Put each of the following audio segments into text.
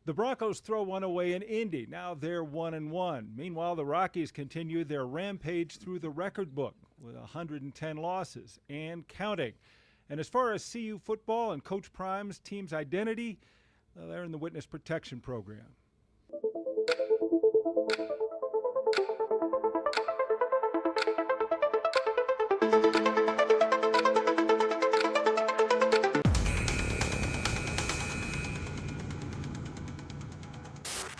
The Broncos throw one away in Indy. Now they're 1-1. Meanwhile, the Rockies continue their rampage through the record book with 110 losses and counting. And as far as CU football and Coach Prime's team's identity, they're in the witness protection program.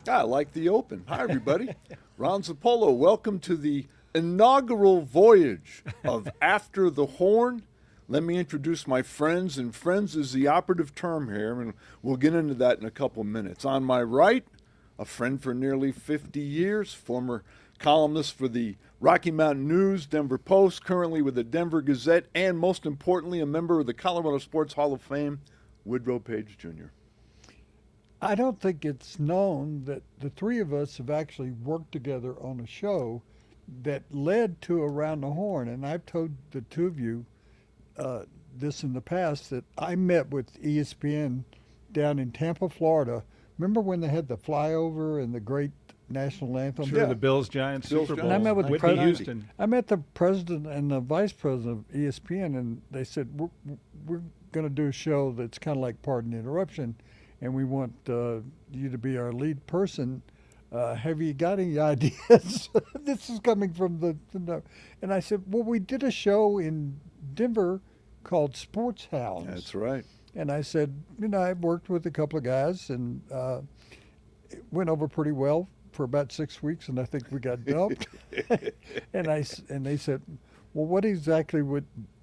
I like the open. Hi, everybody. Ron Zappolo, welcome to the inaugural voyage of After the Horn. Let me introduce my friends, and friends is the operative term here, and we'll get into that in a couple of minutes. On my right, a friend for nearly 50 years, former columnist for the Rocky Mountain News, Denver Post, currently with the Denver Gazette, and most importantly, a member of the Colorado Sports Hall of Fame, Woodrow Paige Jr. I don't think it's known that the three of us have actually worked together on a show that led to Around the Horn. And I've told the two of you this in the past, that I met with ESPN down in Tampa, Florida. Remember when they had the flyover and the great national anthem? Sure, the Bills-Giants Super Bowl. And I met with Whitney Houston. I met the president and the vice president of ESPN, and they said, we're going to do a show that's kind of like Pardon the Interruption, and we want you to be our lead person. Have you got any ideas? This is coming from the. And I said, well, we did a show in Denver called Sports Hounds. That's right. And I said, I worked with a couple of guys, and it went over pretty well for about 6 weeks, and I think we got dumped. and they said, well, what exactly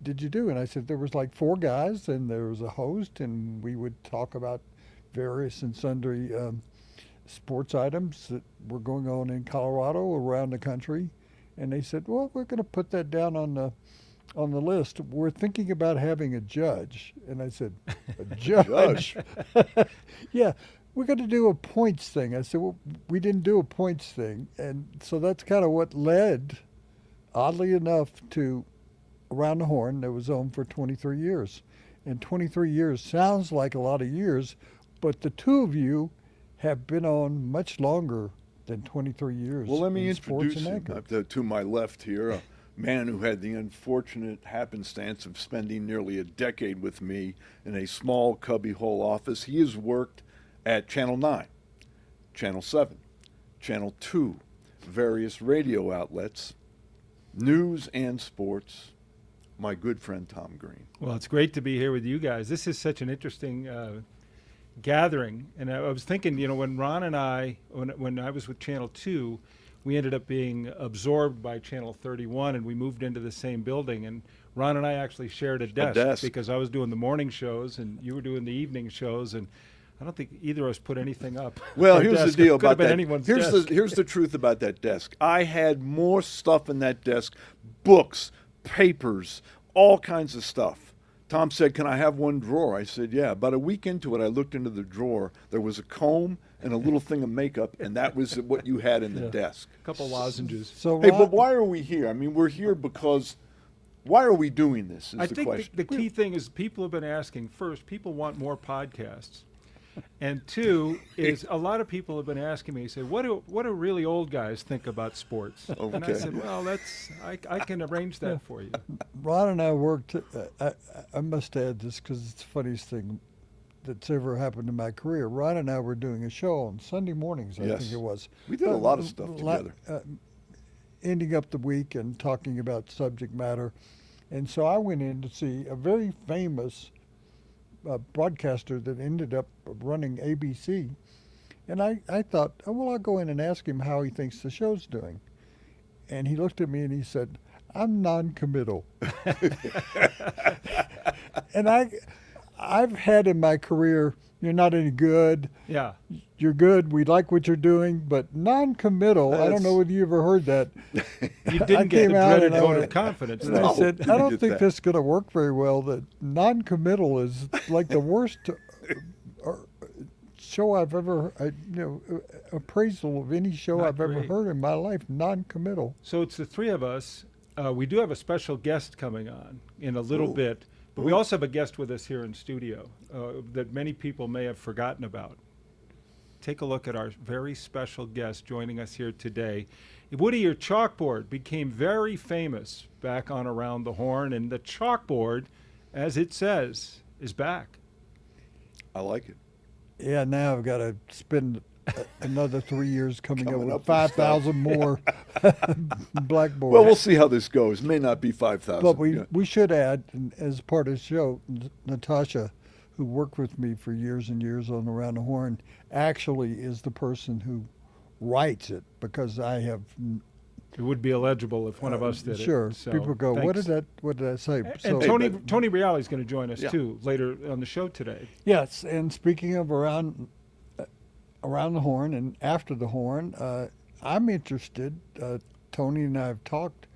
did you do? And I said, there was like 4 guys, and there was a host, and we would talk about various and sundry sports items that were going on in Colorado, around the country. And they said, well, we're going to put that down on the list. We're thinking about having a judge. And I said, a judge? Yeah, we're going to do a points thing. I said, well, we didn't do a points thing. And so that's kind of what led, oddly enough, to Around the Horn that was on for 23 years. And 23 years sounds like a lot of years, but the two of you have been on much longer than 23 years. Well, let me in sports introduce and him anchor. to my left here, a man who had the unfortunate happenstance of spending nearly a decade with me in a small cubbyhole office. He has worked at Channel 9, Channel 7, Channel 2, various radio outlets, news and sports. My good friend Tom Green. Well, it's great to be here with you guys. This is such an interesting gathering. And I was thinking, when Ron and I, when I was with Channel 2, we ended up being absorbed by Channel 31, and we moved into the same building. And Ron and I actually shared a desk because I was doing the morning shows and you were doing the evening shows. And I don't think either of us put anything up. Well, here's the deal about that. Here's the truth about that desk. I had more stuff in that desk, books, papers, all kinds of stuff. Tom said, can I have one drawer? I said, yeah. About a week into it, I looked into the drawer. There was a comb and a little thing of makeup, and that was what you had in the desk. A couple lozenges. So hey, but why are we here? I mean, we're here because why are we doing this is I the think question. the key thing is people have been asking, first, people want more podcasts. And two is a lot of people have been asking me, say, what do really old guys think about sports? Okay. And I said, well, I can arrange that for you. Ron and I worked, I must add this because it's the funniest thing that's ever happened in my career. Ron and I were doing a show on Sunday mornings, I think it was. We did a lot of stuff together. Ending up the week and talking about subject matter. And so I went in to see a very famous broadcaster that ended up running ABC. And I thought, oh, well, I'll go in and ask him how he thinks the show's doing. And he looked at me and he said, I'm non-committal. And I've had in my career, you're not any good. Yeah. You're good. We like what you're doing, but non-committal. I don't know whether you ever heard that. You didn't get the dreaded vote of confidence. And I said, I don't think this is going to work very well. That non-committal is like the worst show I've ever, appraisal of any show I've ever heard in my life. Non-committal. So it's the three of us. We do have a special guest coming on in a little bit. But we also have a guest with us here in studio that many people may have forgotten about. take a look at our very special guest joining us here today. Woody, your chalkboard became very famous back on Around the Horn, and the chalkboard, as it says, is back. I like it. Yeah, now I've got to spend another 3 years coming up Coming with up with 5,000 more blackboards. Well, we'll see how this goes. It may not be 5,000. But we should add, as part of the show, Natasha, who worked with me for years and years on Around the Horn, actually is the person who writes it, because I have. It would be illegible if one of us did Sure. it. So, people go, thanks. what did I say? And Tony Reali is going to join us Yeah. too later on the show today. Yes, and speaking of around the horn and after the horn, I'm interested. Tony and I have talked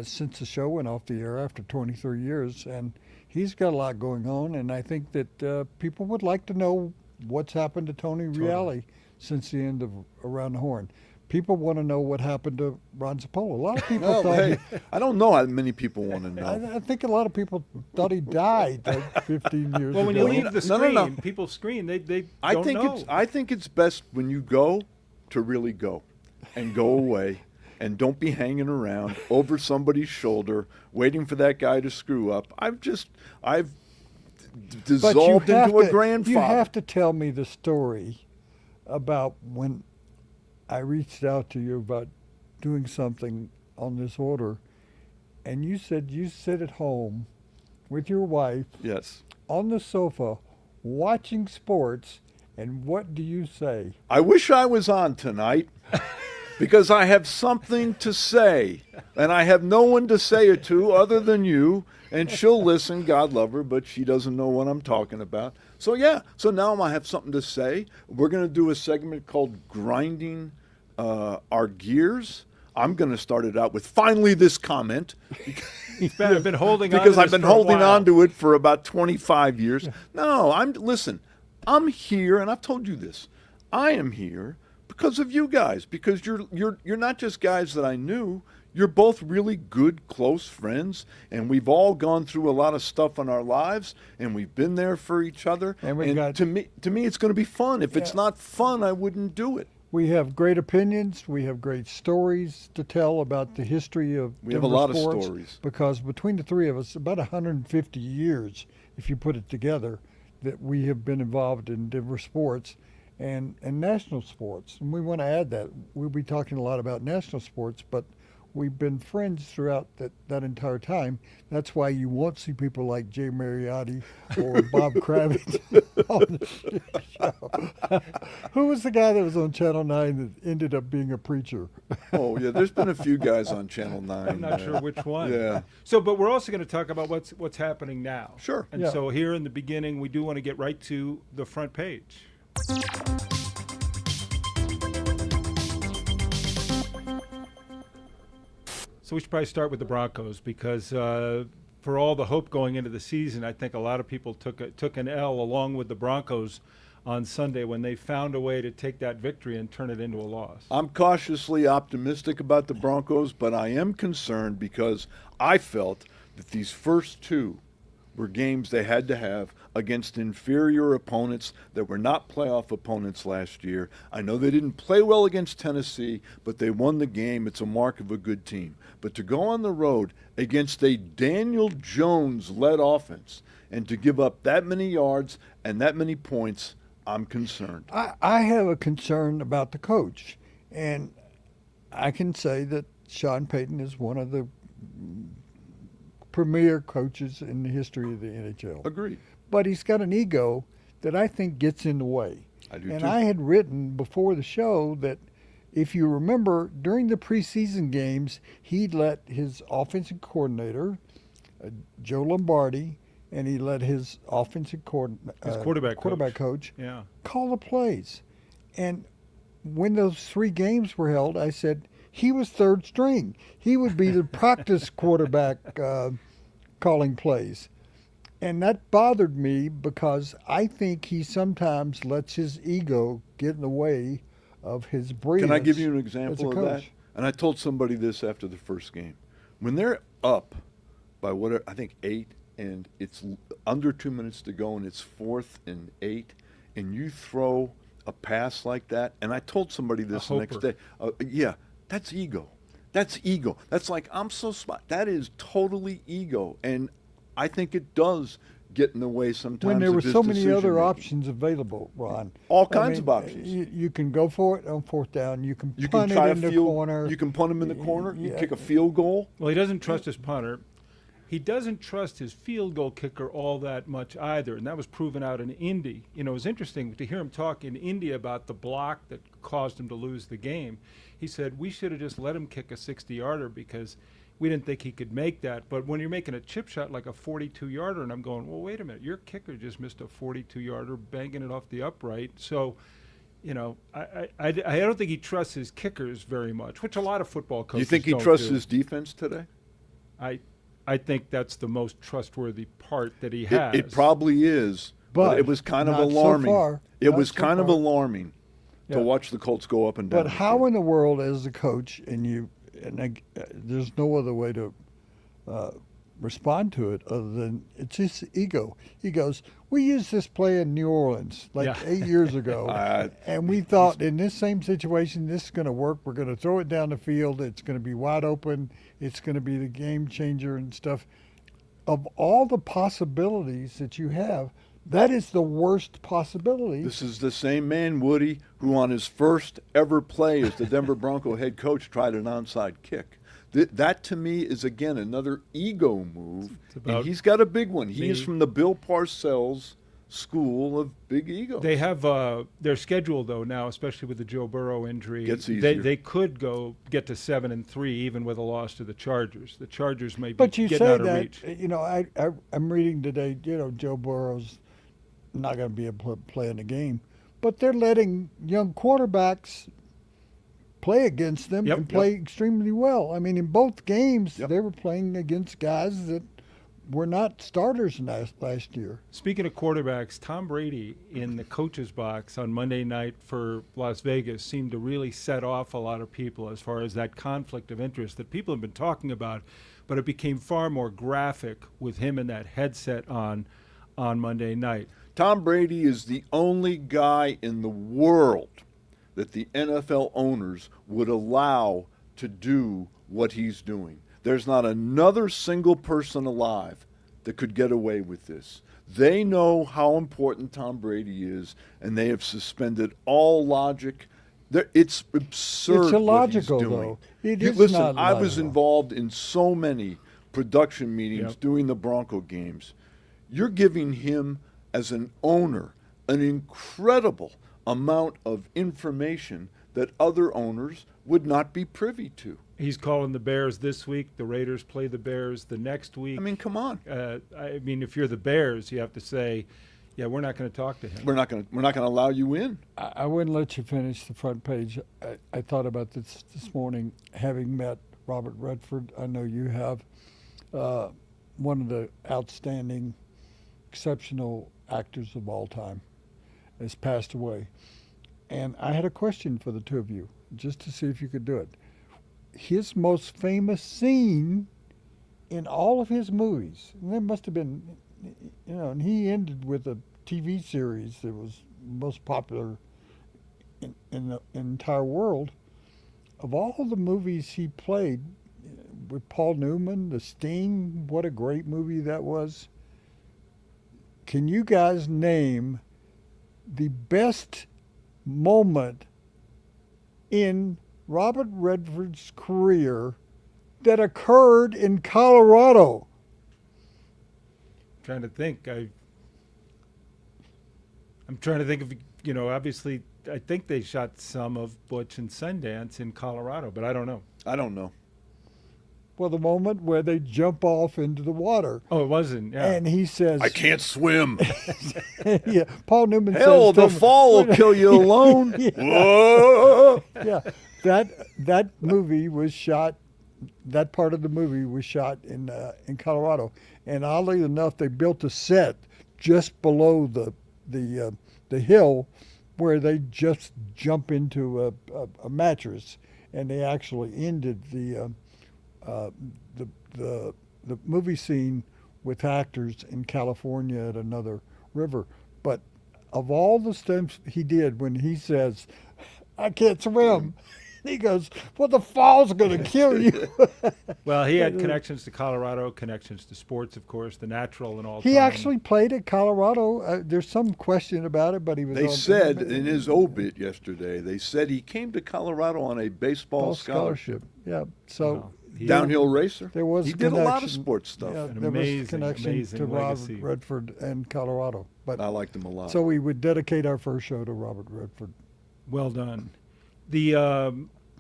since the show went off the air after 23 years, and he's got a lot going on, and I think that people would like to know what's happened to Tony Reali since the end of Around the Horn. People want to know what happened to Ron Zappolo. A lot of people No, thought hey, I don't know how many people want to know. I think a lot of people thought he died like 15 years Well, when ago. you leave the No, no, screen, no. people screen. They I don't think know. I think it's best when you go to really go, and go away, and don't be hanging around over somebody's shoulder waiting for that guy to screw up. I've But dissolved you have into a to- grandfather. You have to tell me the story about when I reached out to you about doing something on this order, and you said you sit at home with your wife Yes. on the sofa watching sports, and what do you say? I wish I was on tonight because I have something to say, and I have no one to say it to other than you, and she'll listen, God love her, but she doesn't know what I'm talking about. So yeah, so now I have something to say. We're going to do a segment called Grinding Our Gears. I'm going to start it out with finally this comment. I've been holding on Because to I've this been for a holding while. on to it for about 25 years. No, listen, I'm here, and I've told you this. I am here because of you guys, because you're not just guys that I knew. You're both really good, close friends, and we've all gone through a lot of stuff in our lives, and we've been there for each other. And we've got- to me, it's going to be fun. If it's Yeah. not fun, I wouldn't do it. We have great opinions. We have great stories to tell about the history of We have a Denver lot of sports, stories. because between the three of us, about 150 years, if you put it together, that we have been involved in Denver sports and national sports. And we want to add that. We'll be talking a lot about national sports, but we've been friends throughout that entire time. That's why you won't see people like Jay Mariotti or Bob Kravitz on the show. Who was the guy that was on Channel 9 that ended up being a preacher? Oh, yeah, there's been a few guys on Channel 9. I'm not sure which one. Yeah. So, but we're also going to talk about what's happening now. Sure. And Yeah. so here in the beginning, we do want to get right to the front page. So we should probably start with the Broncos because for all the hope going into the season, I think a lot of people took an L along with the Broncos on Sunday when they found a way to take that victory and turn it into a loss. I'm cautiously optimistic about the Broncos, but I am concerned because I felt that these first two were games they had to have against inferior opponents that were not playoff opponents last year. I know they didn't play well against Tennessee, but they won the game. It's a mark of a good team. But to go on the road against a Daniel Jones-led offense and to give up that many yards and that many points, I'm concerned. I have a concern about the coach, and I can say that Sean Payton is one of the premier coaches in the history of the NHL. Agreed. But he's got an ego that I think gets in the way. I do And too. I had written before the show that if you remember, during the preseason games, he let his offensive coordinator, Joe Lombardi, and he let his offensive quarterback coach Yeah. call the plays. And when those 3 games were held, I said he was third string. He would be the practice quarterback calling plays. And that bothered me because I think he sometimes lets his ego get in the way of his brilliance. Can I give you an as a example of that? coach. And I told somebody this after the first game. When they're up by I think 8, and it's under 2 minutes to go, and it's 4th and 8, and you throw a pass like that, and I told somebody this the next day. Yeah, that's ego. That's ego. That's like, I'm so smart. That is totally ego, and I think it does get in the way sometimes. When there of were his so many other decision-making. options available, Ron. All kinds of options. You can go for it on fourth down. You can You can punt try it in the corner. You can punt him in the corner. You Yeah. kick a field goal. Well, he doesn't trust his punter. He doesn't trust his field goal kicker all that much either, and that was proven out in Indy. You know, it was interesting to hear him talk in Indy about the block that caused him to lose the game. He said, we should have just let him kick a 60-yarder because we didn't think he could make that. But when you're making a chip shot like a 42-yarder, and I'm going, well, wait a minute, your kicker just missed a 42-yarder, banging it off the upright. So, you know, I don't think he trusts his kickers very much, which a lot of football coaches Do you think he don't trusts do. his defense today? I think that's the most trustworthy part that he has. It probably is, but it was kind of not so alarming. far. It Not was so kind of far. alarming Yeah. to watch the Colts go up and down. But how in the world, as a coach, there's no other way to respond to it other than it's his ego. He goes, we used this play in New Orleans like 8 years ago, and we thought in this same situation, this is going to work. We're going to throw it down the field. It's going to be wide open. It's going to be the game changer and stuff. Of all the possibilities that you have, that is the worst possibility. This is the same man, Woody, who on his first ever play as the Denver Bronco head coach tried an onside kick. That to me is, again, another ego move, and he's got a big one. He is from the Bill Parcells school of big ego. They have their schedule though now, especially with the Joe Burrow injury. Gets easier. They could get to 7-3 even with a loss to the Chargers. The Chargers may be But you getting say out of that, reach. you know, I'm reading today, you know, Joe Burrow's not going to be able to play in the game, but they're letting young quarterbacks play against them and play extremely well. I mean, in both games, they were playing against guys that were not starters last year. Speaking of quarterbacks, Tom Brady in the coach's box on Monday night for Las Vegas seemed to really set off a lot of people as far as that conflict of interest that people have been talking about, but it became far more graphic with him and that headset on Monday night. Tom Brady is the only guy in the world that the NFL owners would allow to do what he's doing. There's not another single person alive that could get away with this. They know how important Tom Brady is, and they have suspended all logic. It's absurd. It's illogical, what he's doing. though. It is Listen, not I was illogical. involved in so many production meetings doing the Bronco games. You're giving him, as an owner, an incredible amount of information that other owners would not be privy to. He's calling the Bears this week. The Raiders play the Bears the next week. I mean, come on. I mean, if you're the Bears, you have to say, yeah, we're not going to talk to him. We're not going to allow you in. I wouldn't let you finish the front page. I thought about this morning, having met Robert Redford. I know you have. One of the outstanding, exceptional actors of all time has passed away. And I had a question for the two of you, just to see if you could do it. His most famous scene in all of his movies, and there must have been, you know, and he ended with a TV series that was most popular in the entire world. Of all the movies he played, with Paul Newman, The Sting, what a great movie that was. Can you guys name the best moment in Robert Redford's career that occurred in Colorado? Trying to think. I'm trying to think of, you know, obviously, I think they shot some of Butch and Sundance in Colorado, but I don't know. I don't know. Well, the moment where they jump off into the water. Oh, it wasn't. Yeah. And he says, I can't swim. yeah, Paul Newman Hell, says, the fall will kill you alone. Yeah. Whoa. Yeah, that movie was shot. That part of the movie was shot in Colorado, and oddly enough, they built a set just below the hill, where they just jump into a mattress, and they actually ended the movie scene with actors in California at another river. But of all the stunts he did when he says, "I can't swim," he goes, "Well, the fall's going to kill you." Well, he had connections to Colorado, connections to sports, of course, the natural and all. He actually played at Colorado. There's some question about it, but he was. They said in his obit yesterday, they said he came to Colorado on a baseball scholarship. Yeah. So Wow. Downhill racer. there was He did a lot of connection. sports stuff. Yeah, An there amazing, was connection amazing to legacy. Robert Redford and Colorado. But I liked him a lot. so we would dedicate our first show to Robert Redford. Well done. The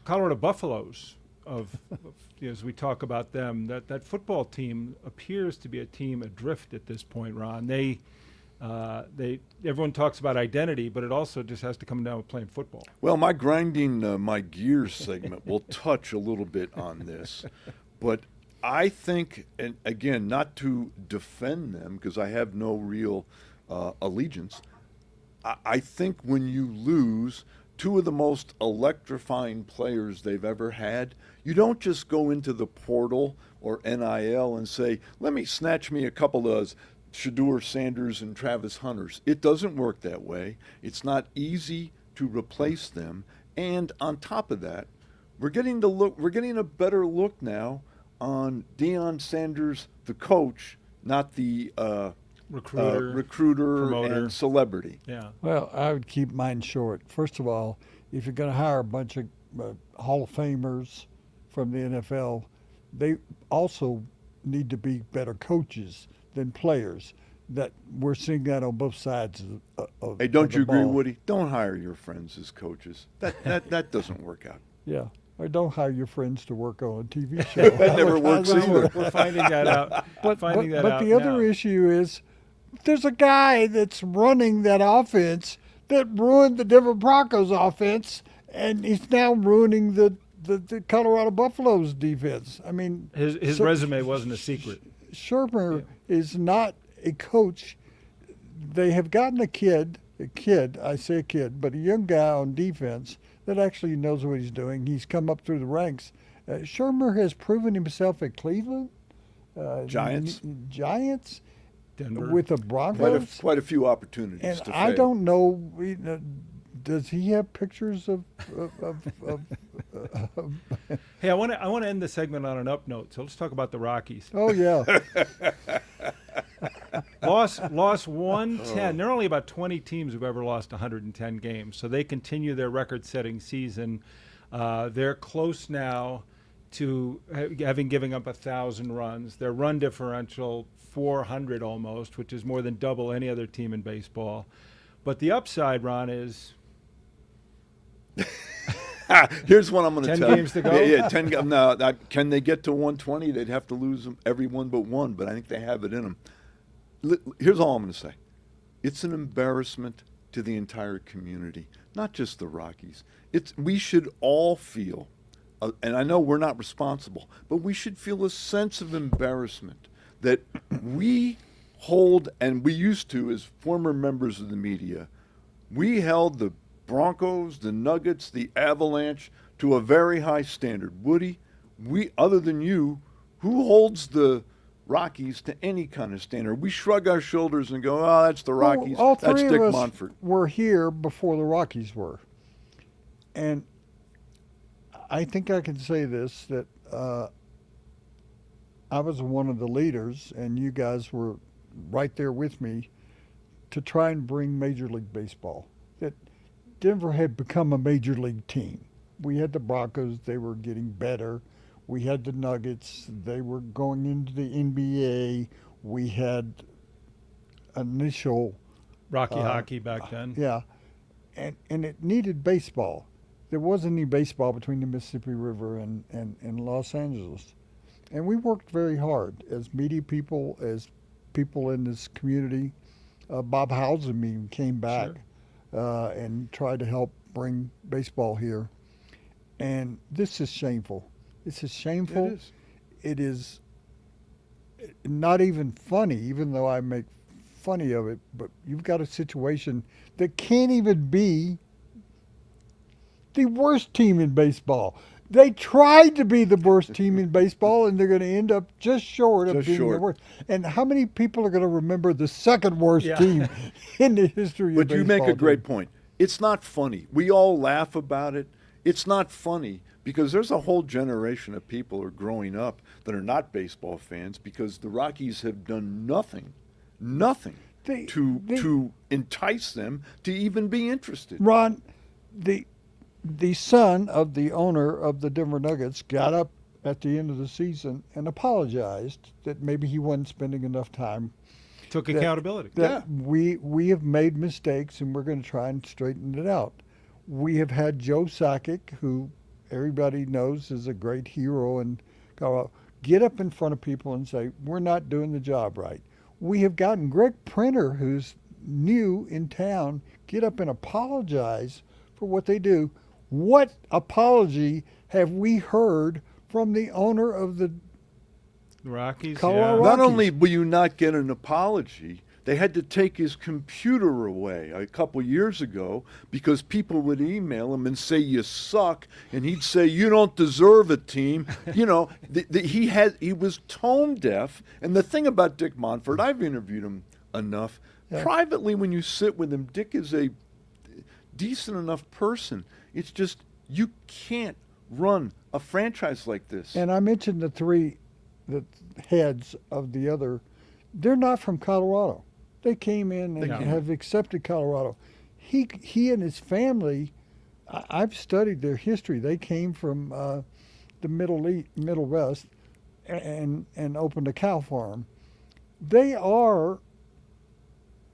Colorado Buffaloes, as we talk about them, that football team appears to be a team adrift at this point, Ron. Everyone talks about identity, but it also just has to come down with playing football. Well, my grinding my gears segment will touch a little bit on this, but I think, and again, not to defend them because I have no real allegiance, I think when you lose two of the most electrifying players they've ever had, you don't just go into the portal or NIL and say, let me snatch me a couple of Shedeur Sanders and Travis Hunters. It doesn't work that way. It's not easy to replace them. And on top of that, we're getting a better look now on Deion Sanders, the coach, not the recruiter promoter. and celebrity. Yeah. Well, I would keep mine short. First of all, if you're going to hire a bunch of Hall of Famers from the NFL, they also need to be better coaches than players. That we're seeing that on both sides of Hey, don't the you agree, ball. Woody? Don't hire your friends as coaches. That doesn't work out. Yeah. Or don't hire your friends to work on a TV show. That never works Well, either. we're finding that out. But the other now. issue is there's a guy that's running that offense that ruined the Denver Broncos offense, and he's now ruining the Colorado Buffaloes defense. I mean, His resume wasn't a secret. Shermer is not a coach. They have gotten a kid, I say a kid, but a young guy on defense that actually knows what he's doing. He's come up through the ranks. Shermer has proven himself at Cleveland. Giants. Giants. Denver. With the Broncos. Quite a few opportunities And to I fail. don't know, does he have pictures of Hey, I want to end the segment on an up note. So let's talk about the Rockies. oh yeah. Lost 110. There are only about 20 teams who've ever lost 110 games. So they continue their record-setting season. They're close now to having given up 1,000 runs. Their run differential 400 almost, which is more than double any other team in baseball. But the upside, Ron, is Here's what I'm going to 10 tell you. games to go? Yeah, 10 games. No, can they get to 120? They'd have to lose them every one but one, but I think they have it in them. Here's all I'm going to say. It's an embarrassment to the entire community, not just the Rockies. We should all feel, and I know we're not responsible, but we should feel a sense of embarrassment that we hold, and we used to as former members of the media, we held the Broncos, the Nuggets, the Avalanche to a very high standard. Woody, other than you, who holds the Rockies to any kind of standard? We shrug our shoulders and go, "Oh, that's the Rockies. All That's three Dick of us Monfort." were here before the Rockies were. And I think I can say this, that I was one of the leaders, and you guys were right there with me, to try and bring Major League Baseball. That Denver had become a Major League team. We had the Broncos, they were getting better. We had the Nuggets, they were going into the NBA. We had initial Rocky hockey back then. yeah, and it needed baseball. There wasn't any baseball between the Mississippi River and Los Angeles. And we worked very hard as media people, as people in this community. Bob Housen even came back and tried to help bring baseball here. And this is shameful. This is shameful. It is. It is not even funny, even though I make funny of it, but you've got a situation that can't even be the worst team in baseball. They tried to be the worst team in baseball, and they're going to end up just short of Just being the short. worst. And how many people are going to remember the second worst Yeah. team in the history of But baseball? you make a great Dave? point. It's not funny. We all laugh about it. It's not funny because there's a whole generation of people who are growing up that are not baseball fans because the Rockies have done nothing They- to entice them to even be interested. Ron, the son of the owner of the Denver Nuggets got up at the end of the season and apologized that maybe he wasn't spending enough time. Took That- accountability. That we have made mistakes and we're going to try and straighten it out. We have had Joe Sakic, who everybody knows is a great hero, and get up in front of people and say, we're not doing the job right. We have gotten Greg Printer, who's new in town, get up and apologize for what they do. What apology have we heard from the owner of the The Rockies. Colorado Yeah. Not Rockies. only will you not get an apology, they had to take his computer away a couple years ago because people would email him and say you suck, and he'd say you don't deserve a team. You know, he was tone deaf. And the thing about Dick Monfort, I've interviewed him enough. Yeah. Privately, when you sit with him, Dick is a decent enough person. It's just you can't run a franchise like this. And I mentioned the heads of the other. They're not from Colorado. They came in and No. have accepted Colorado. He and his family, I've studied their history. They came from the Middle West and opened a cow farm. They are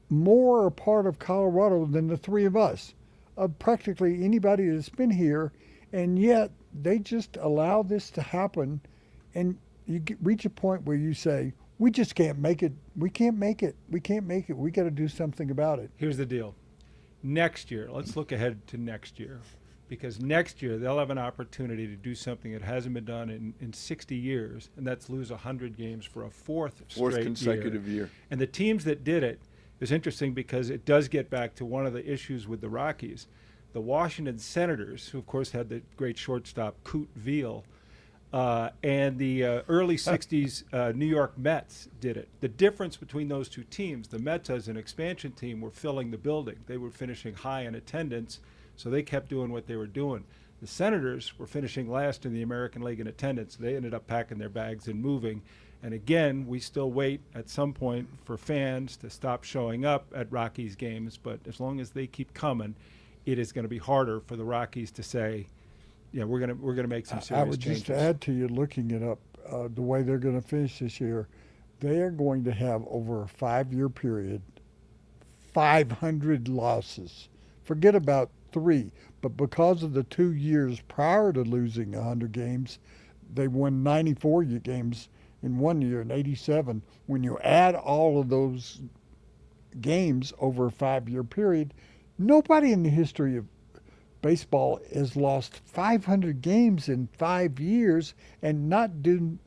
more a part of Colorado than the three of us, of practically anybody that's been here, and yet they just allow this to happen, and you reach a point where you say, we just can't make it. We can't make it. We can't make it. We got to do something about it. Here's the deal. Next year, let's look ahead to next year, because next year they'll have an opportunity to do something that hasn't been done in 60 years, and that's lose 100 games for a fourth straight consecutive year. And the teams that did it is interesting because it does get back to one of the issues with the Rockies. The Washington Senators, who of course had the great shortstop Coot Veal, and the early 60s New York Mets did it. The difference between those two teams, the Mets as an expansion team were filling the building. They were finishing high in attendance, so they kept doing what they were doing. The Senators were finishing last in the American League in attendance. They ended up packing their bags and moving. And again, we still wait at some point for fans to stop showing up at Rockies games, but as long as they keep coming, it is going to be harder for the Rockies to say, yeah, we're gonna make some serious I would changes. just add to you looking it up, the way they're going to finish this year, they are going to have over a 5-year period 500 losses. Forget about 3, but because of the 2 years prior to losing 100 games, they won 94 games in 1 year in 87. When you add all of those games over a 5-year period, nobody in the history of baseball has lost 500 games in 5 years and not done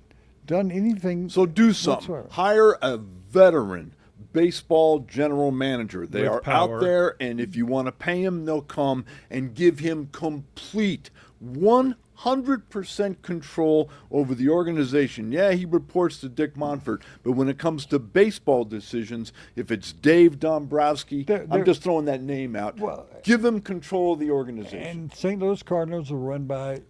anything. So do something. whatsoever. Hire a veteran baseball general manager. They With are power. out there, and if you want to pay him, they'll come and give him complete 100% control over the organization. Yeah, he reports to Dick Monfort, but when it comes to baseball decisions, if it's Dave Dombrowski, They're- I'm just throwing that name out, Well, give him control of the organization. And St. Louis Cardinals are run by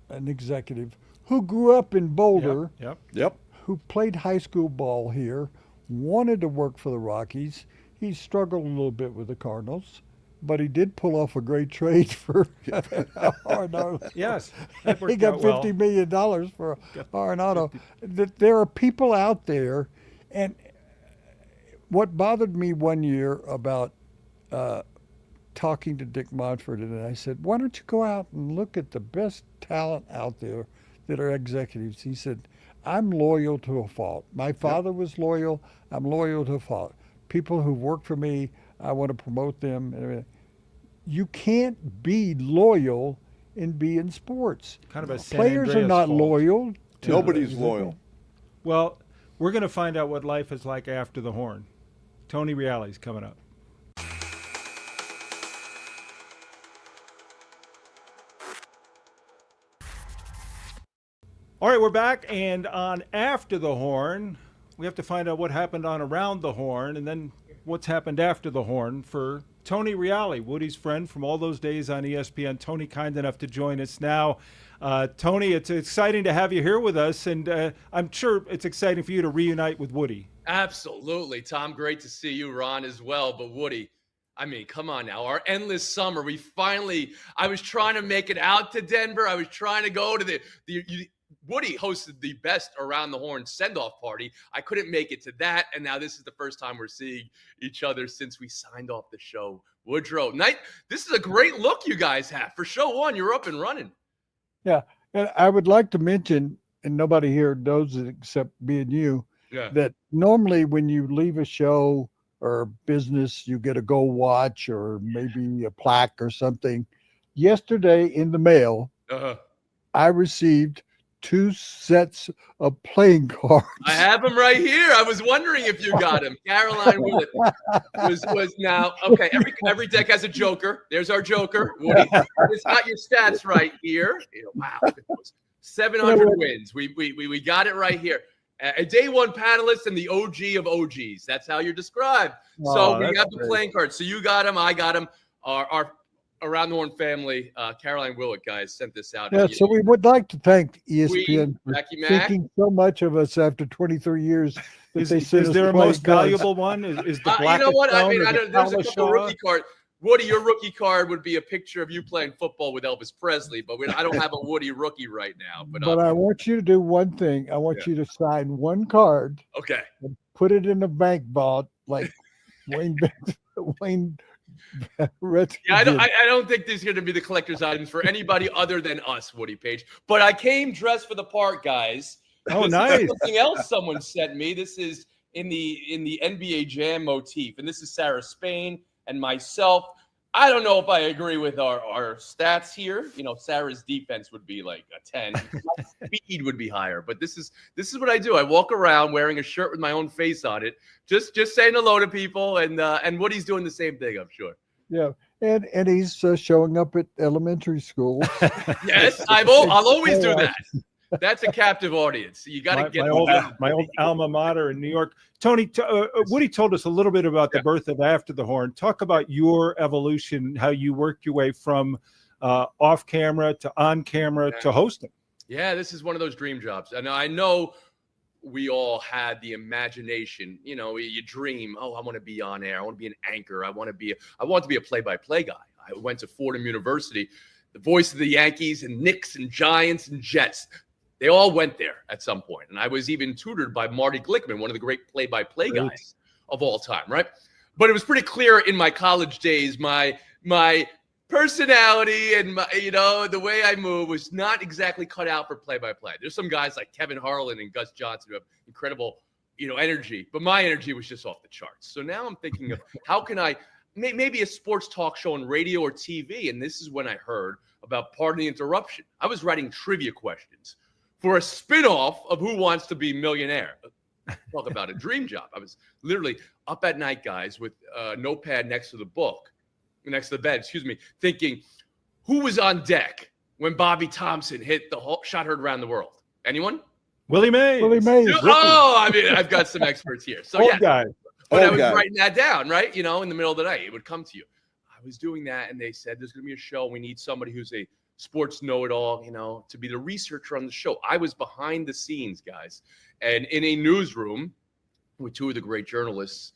an executive who grew up in Boulder, Yep. Yep. who played high school ball here, wanted to work for the Rockies. He struggled a little bit with the Cardinals, but he did pull off a great trade for Arenado. Yes. That He worked got out well. $50 million for Arenado. That there are people out there, and what bothered me one year about talking to Dick Monfort, and I said, why don't you go out and look at the best talent out there that are executives? He said, I'm loyal to a fault. My father was loyal. I'm loyal to a fault. People who work for me, I want to promote them. And everything. You can't be loyal and be in sports. Kind of a San Players are Andreas not fault. loyal. To Nobody's loyal. Well, we're going to find out what life is like after the horn. Tony Reali's coming up. All right, we're back, and on After the Horn, we have to find out what happened on Around the Horn, and then what's happened after the horn for Tony Reali, Woody's friend from all those days on ESPN. Tony, kind enough to join us now. Tony, it's exciting to have you here with us, and I'm sure it's exciting for you to reunite with Woody. Absolutely, Tom. Great to see you, Ron, as well. But Woody, I mean, come on now. Our endless summer, I was trying to make it out to Denver. I was trying to go to Woody hosted the best Around the Horn send-off party. I couldn't make it to that, and now this is the first time we're seeing each other since we signed off the show. Woodrow, this is a great look you guys have. For show one, you're up and running. Yeah, and I would like to mention, and nobody here knows it except me and you, that normally when you leave a show or business, you get a go watch or maybe a plaque or something. Yesterday in the mail, I received 2 sets of playing cards. I have them right here. I was wondering if you got them. Caroline Willett was now okay. Every deck has a joker. There's our joker. Woody, it's got your stats right here. Wow, 700 wins. We got it right here. A day one panelist and the OG of OGs. That's how you're described. So we got the playing cards. So you got them. I got them. Our Around the Horn family, Caroline Willett, guys, sent this out. Yeah, so we would like to thank ESPN for thinking so much of us after 23 years. Is there a most valuable one? Is the Black? You know what? I mean, there's a couple rookie cards. Woody, your rookie card would be a picture of you playing football with Elvis Presley, but I don't have a Woody rookie right now. But I want you to do one thing. I want you to sign one card. Okay. And put it in a bank vault like Wayne. I don't think there's going to be the collector's items for anybody other than us, Woody Paige. But I came dressed for the part, guys. Oh, nice. Something else someone sent me. This is in the NBA Jam motif, and this is Sarah Spain and myself. I don't know if I agree with our stats here. Sarah's defense would be like a 10. My speed would be higher. But this is what I do. I walk around wearing a shirt with my own face on it, just saying hello to people, and Woody's doing the same thing, I'm sure. Yeah, and he's showing up at elementary school. Yes, I'll always do that. That's a captive audience. You got to get my old alma mater in New York. Tony, Woody told us a little bit about the birth of After the Horn. Talk about your evolution, how you worked your way from off camera to on camera to hosting. Yeah, this is one of those dream jobs. And I know we all had the imagination. You dream, I want to be on air. I want to be an anchor. I want to be a play-by-play guy. I went to Fordham University, the voice of the Yankees and Knicks and Giants and Jets. They all went there at some point. And I was even tutored by Marty Glickman, one of the great play-by-play guys of all time, right? But it was pretty clear in my college days, my personality and the way I move was not exactly cut out for play-by-play. There's some guys like Kevin Harlan and Gus Johnson who have incredible, energy, but my energy was just off the charts. So now I'm thinking of how can I maybe a sports talk show on radio or TV. And this is when I heard about Pardon the Interruption. I was writing trivia questions for a spinoff of Who Wants to Be Millionaire. Talk about a dream job. I was literally up at night, guys, with a notepad next to the bed, thinking, who was on deck when Bobby Thompson hit the shot heard around the world? Anyone? Willie Mays. Oh, I mean, I've got some experts here. So guy. But I was writing that down, right? In the middle of the night, it would come to you. I was doing that, and they said, there's going to be a show. We need somebody who's a sports know-it-all, to be the researcher on the show. I was behind the scenes, guys, and in a newsroom with 2 of the great journalists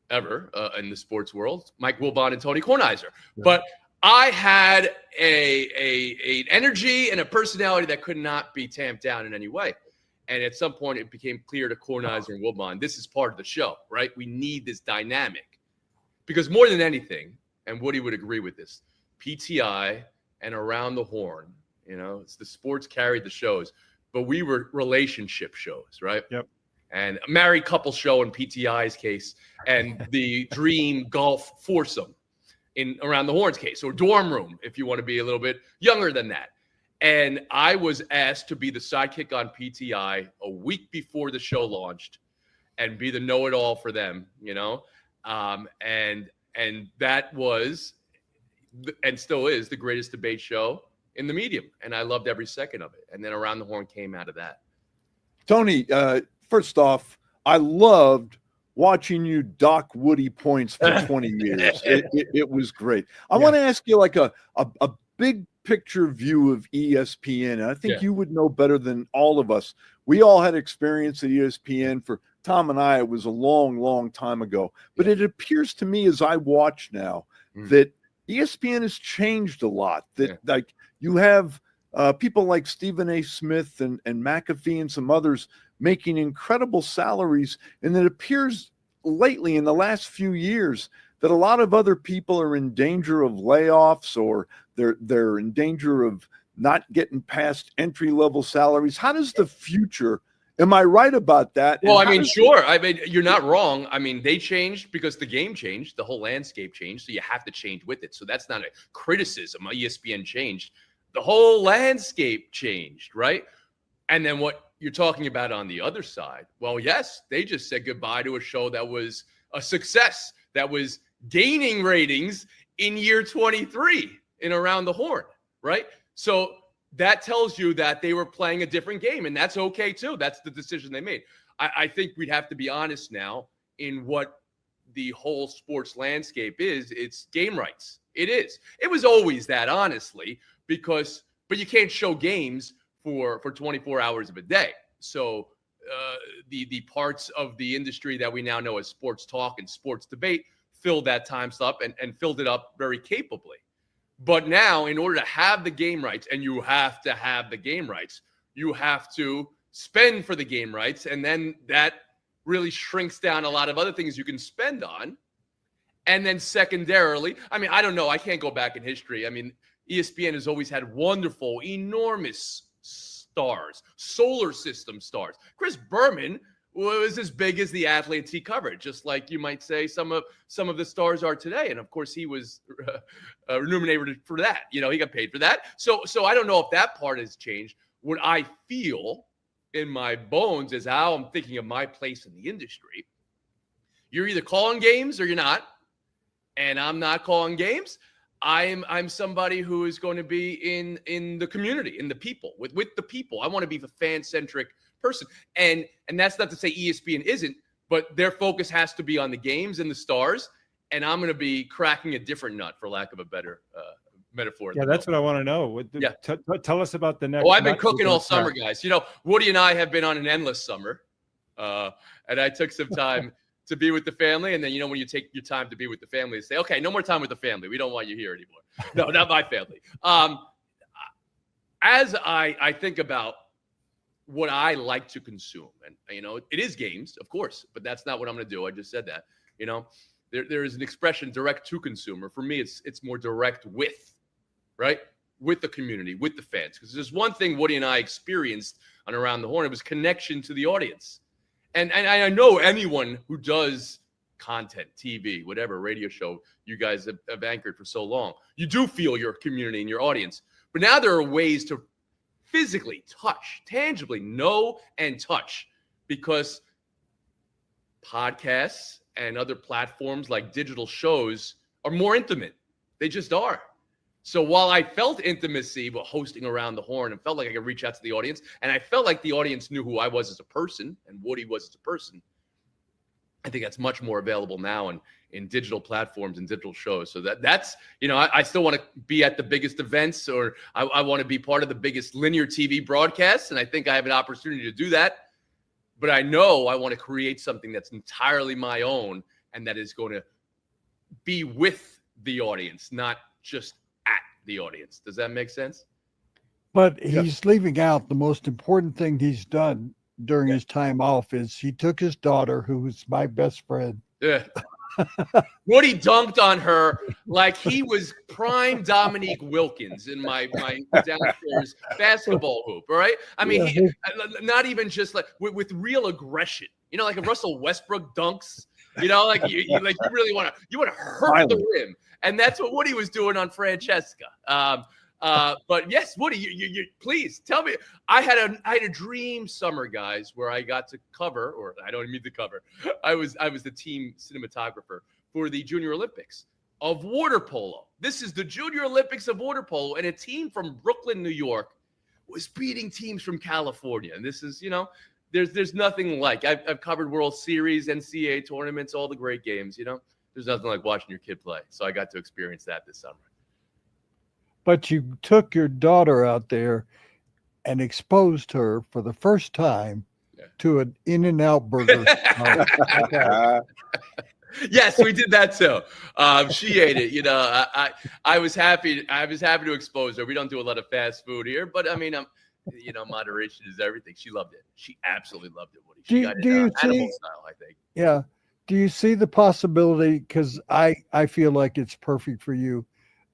ever in the sports world, Mike Wilbon and Tony Kornheiser. Yeah. But I had an energy and a personality that could not be tamped down in any way. And at some point, it became clear to Kornheiser and Wilbon, this is part of the show, right? We need this dynamic. Because more than anything, and Woody would agree with this, PTI and Around the Horn, it's the sports carried the shows, but we were relationship shows, right? Yep. And a married couple show in PTI's case, and the dream golf foursome in Around the Horn's case, or dorm room, if you want to be a little bit younger than that. And I was asked to be the sidekick on PTI a week before the show launched and be the know-it-all for them, and that was and still is the greatest debate show in the medium, and I loved every second of it. And then Around the Horn came out of that. Tony, first off, I loved watching you dock Woody points for 20 years. It was great. I want to ask you like a big picture view of ESPN. And I think you would know better than all of us. We all had experience at ESPN. For Tom and I, it was a long, long time ago. But it appears to me as I watch now that ESPN has changed a lot. That like you have people like Stephen A. Smith and McAfee and some others making incredible salaries. And it appears lately in the last few years that a lot of other people are in danger of layoffs, or they're in danger of not getting past entry-level salaries. How does the future, am I right about that? Well, I mean, sure. I mean, you're not wrong. I mean, they changed because the game changed, the whole landscape changed, so you have to change with it. So that's not a criticism. ESPN changed. The whole landscape changed, right? And then what you're talking about on the other side, well, yes, they just said goodbye to a show that was a success, that was gaining ratings in year 23 in Around the Horn, right? So that tells you that they were playing a different game, and that's okay too. That's the decision they made. I think we'd have to be honest now in what the whole sports landscape is. It's game rights. It is. It was always that, honestly, but you can't show games for 24 hours of a day. So the parts of the industry that we now know as sports talk and sports debate filled that time slot and filled it up very capably. But now, in order to have the game rights, and you have to have the game rights, you have to spend for the game rights, and then that really shrinks down a lot of other things you can spend on. And then secondarily, I mean, I don't know. I can't go back in history. I mean, ESPN has always had wonderful, enormous stars, solar system stars. Chris Berman was as big as the athletes he covered, just like you might say some of the stars are today. And of course, he was remunerated for that. You know, he got paid for that. So I don't know if that part has changed. What I feel in my bones is how I'm thinking of my place in the industry. You're either calling games or you're not, and I'm not calling games. I'm somebody who is going to be in the community, in the people, with the people. I want to be the fan-centric person. And that's not to say ESPN isn't, but their focus has to be on the games and the stars. And I'm going to be cracking a different nut, for lack of a better metaphor. Yeah, that's what I want to know. Tell us about the next. Oh, I've been cooking all summer, guys. You know, Woody and I have been on an endless summer. And I took some time to be with the family. And then, you know, when you take your time to be with the family, say, okay, no more time with the family. We don't want you here anymore. No, not my family. As I think about what I like to consume, and, you know, it is games, of course, but that's not what I'm going to do. I just said that, you know, there is an expression, direct to consumer. For me, it's more direct with, right? With the community, with the fans. Because there's one thing Woody and I experienced on Around the Horn. It was connection to the audience. And I know anyone who does content, TV, whatever, radio show you guys have anchored for so long, you do feel your community and your audience. But now there are ways to physically touch, tangibly know and touch, because podcasts and other platforms like digital shows are more intimate. They just are. So while I felt intimacy while hosting Around the Horn and felt like I could reach out to the audience, and I felt like the audience knew who I was as a person and Woody was as a person, I think that's much more available now in digital platforms and digital shows. So that's, you know, I still want to be at the biggest events, or I want to be part of the biggest linear TV broadcasts, and I think I have an opportunity to do that. But I know I want to create something that's entirely my own and that is going to be with the audience, not just at the audience. Does that make sense? But he's leaving out the most important thing he's done during his time off is he took his daughter, who was my best friend. Yeah. Woody dunked on her like he was prime Dominique Wilkins in my downstairs basketball hoop. All right. I mean, he, not even just like with real aggression, you know, like if Russell Westbrook dunks, you know, like you really want to hurt the rim. And that's what Woody was doing on Francesca. But yes, Woody, you please tell me. I had a dream summer, guys, where I got to cover, or I don't mean to cover. I was the team cinematographer for the Junior Olympics, of water polo. This is the Junior Olympics of water polo, and a team from Brooklyn, New York, was beating teams from California. And this is, there's nothing like. I've covered World Series, NCAA tournaments, all the great games. There's nothing like watching your kid play. So I got to experience that this summer. But you took your daughter out there and exposed her for the first time to an In-N-Out burger. Yes, we did that too. She ate it. I was happy. I was happy to expose her. We don't do a lot of fast food here, but I mean, moderation is everything. She loved it. She absolutely loved it, Woody. She got it animal style, I think. Yeah. Do you see the possibility? Because I feel like it's perfect for you,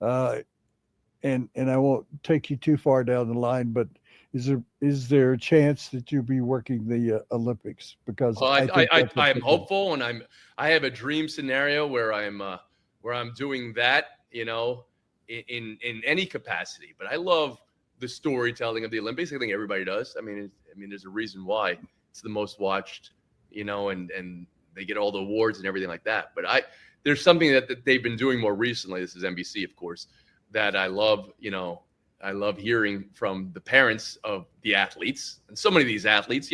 and I won't take you too far down the line, but is there a chance that you'll be working the Olympics? Because I am hopeful, and I have a dream scenario where I'm doing that, in any capacity. But I love the storytelling of the Olympics. I think everybody does. I mean, there's a reason why it's the most watched, and they get all the awards and everything like that. But there's something that they've been doing more recently. This is NBC, of course, that I love. I love hearing from the parents of the athletes, and so many of these athletes,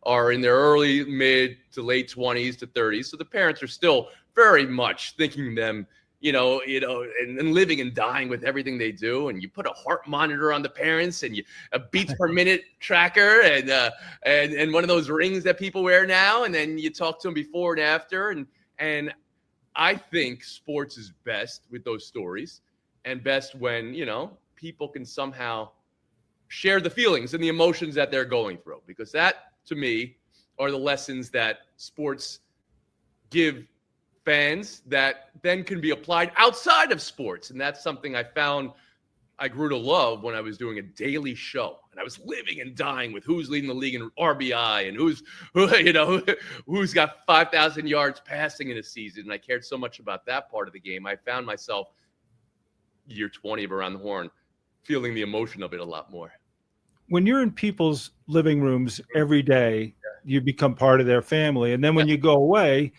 are in their early, mid to late 20s to 30s. So the parents are still very much thinking them, and living and dying with everything they do. And you put a heart monitor on the parents, and a beats per minute tracker, and one of those rings that people wear now. And then you talk to them before and after. And I think sports is best with those stories, and best when, people can somehow share the feelings and the emotions that they're going through, because that, to me, are the lessons that sports give fans that then can be applied outside of sports. And that's something I found I grew to love when I was doing a daily show, and I was living and dying with who's leading the league in RBI and who's got 5,000 yards passing in a season. And I cared so much about that part of the game. I found myself year 20 of Around the Horn feeling the emotion of it a lot more. When you're in people's living rooms every day, you become part of their family. And then when you go away,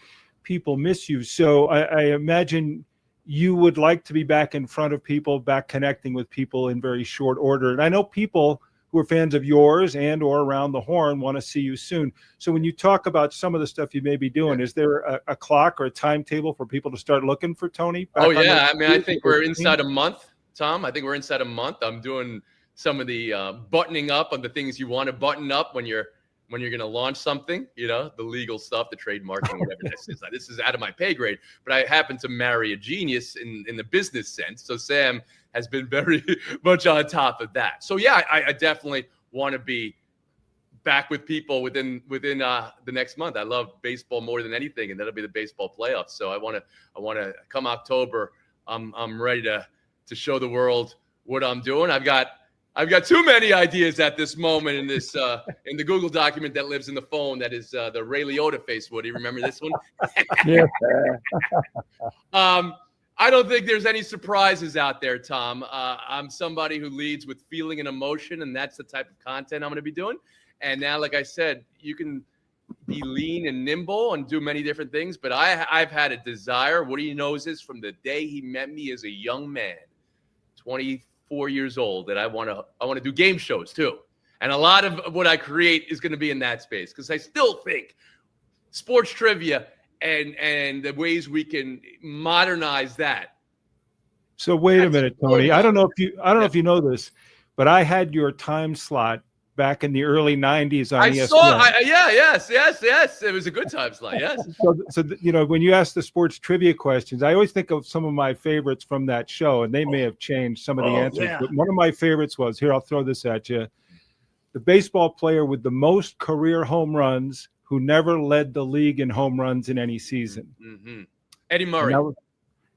people miss you. So I imagine you would like to be back in front of people, back connecting with people in very short order. And I know people who are fans of yours and or Around the Horn want to see you soon. So when you talk about some of the stuff you may be doing, is there a clock or a timetable for people to start looking for Tony? I think we're inside a month, Tom. I think we're inside a month. I'm doing some of the buttoning up of the things you want to button up when you're going to launch something, the legal stuff, the trademarking, whatever this is. This is out of my pay grade, but I happen to marry a genius in the business sense. So Sam has been very much on top of that. So yeah, I definitely want to be back with people within the next month. I love baseball more than anything, and that'll be the baseball playoffs. So I want to come October. I'm ready to show the world what I'm doing. I've got too many ideas at this moment in this in the Google document that lives in the phone. That is the Ray Liotta face. Woody, remember this one? Yeah. I don't think there's any surprises out there, Tom. I'm somebody who leads with feeling and emotion, and that's the type of content I'm going to be doing. And now, like I said, you can be lean and nimble and do many different things, but I've had a desire. Woody knows this from the day he met me as a young man, 24 years old, that I want to do game shows too. And a lot of what I create is going to be in that space, because I still think sports trivia and the ways we can modernize that. So wait a minute, Tony. I don't know if you know this, but I had your time slot back in the early 90s on ESPN. Yes. It was a good time slot, yes. So when you ask the sports trivia questions, I always think of some of my favorites from that show, and they may have changed some of the answers. Yeah. But one of my favorites was, here, I'll throw this at you, the baseball player with the most career home runs who never led the league in home runs in any season. Mm-hmm. Eddie Murray.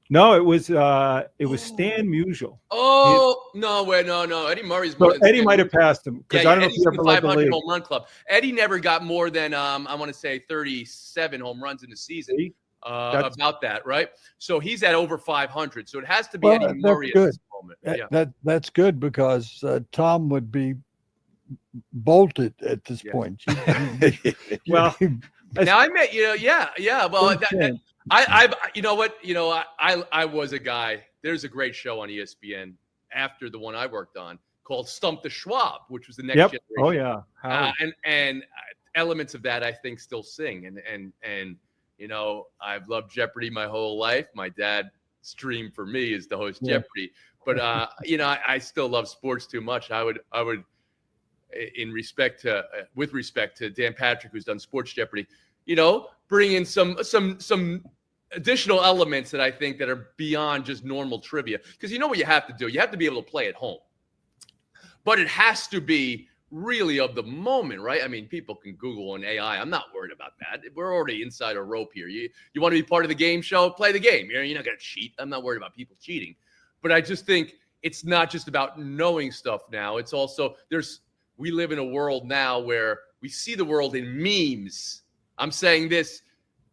No, it was Stan Musial. Oh, no. Eddie Murray's more Eddie might have passed him, because I don't know if he ever led the league. Home run club. Eddie never got more than I want to say 37 home runs in the season. About that, right? So he's at over 500. So it has to be Eddie Murray at this moment. That's good, because Tom would be bolted at this point. Now I met yeah. Well, Chance. you know what, I was a guy. There's a great show on ESPN after the one I worked on called Stump the Schwab, which was the next generation. Oh yeah. And elements of that I think still sing. And I've loved Jeopardy my whole life. My dad's dream for me is to host Jeopardy. But I still love sports too much. I would with respect to Dan Patrick, who's done Sports Jeopardy, bring in some additional elements that I think that are beyond just normal trivia. Because you know what you have to do? You have to be able to play at home. But it has to be really of the moment, right? I mean, people can Google and AI. I'm not worried about that. We're already inside a rope here. You want to be part of the game show? Play the game. You're not going to cheat. I'm not worried about people cheating. But I just think it's not just about knowing stuff now. It's also we live in a world now where we see the world in memes. I'm saying this